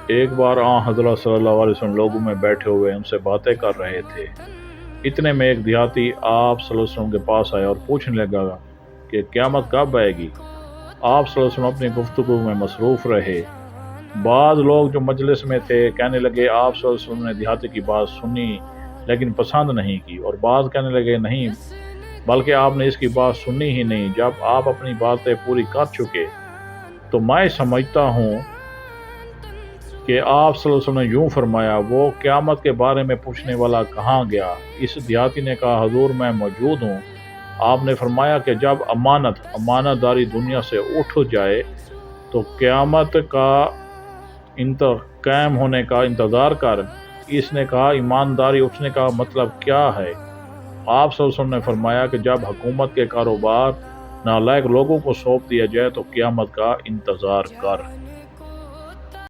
ایک بار حضرت صلی اللہ علیہ وسلم لوگوں میں بیٹھے ہوئے ان سے باتیں کر رہے تھے۔ اتنے میں ایک دیہاتی آپ صلی اللہ علیہ وسلم کے پاس آیا اور پوچھنے لگا کہ قیامت کب آئے گی۔ آپ صلی اللہ علیہ وسلم اپنی گفتگو میں مصروف رہے۔ بعض لوگ جو مجلس میں تھے کہنے لگے آپ صلی اللہ علیہ وسلم نے دیہاتی کی بات سنی لیکن پسند نہیں کی، اور بعض کہنے لگے نہیں بلکہ آپ نے اس کی بات سنی ہی نہیں۔ جب آپ اپنی باتیں پوری کر چکے تو میں سمجھتا ہوں کہ آپ صلی اللہ علیہ وسلم نے یوں فرمایا، وہ قیامت کے بارے میں پوچھنے والا کہاں گیا؟ اس دیہاتی نے کہا حضور میں موجود ہوں۔ آپ نے فرمایا کہ جب امانت داری دنیا سے اٹھ جائے تو قیامت کا قائم ہونے کا انتظار کر۔ اس نے کہا ایمانداری اٹھنے کا مطلب کیا ہے؟ آپ صلی اللہ علیہ وسلم نے فرمایا کہ جب حکومت کے کاروبار نالائق لوگوں کو سونپ دیا جائے تو قیامت کا انتظار کر۔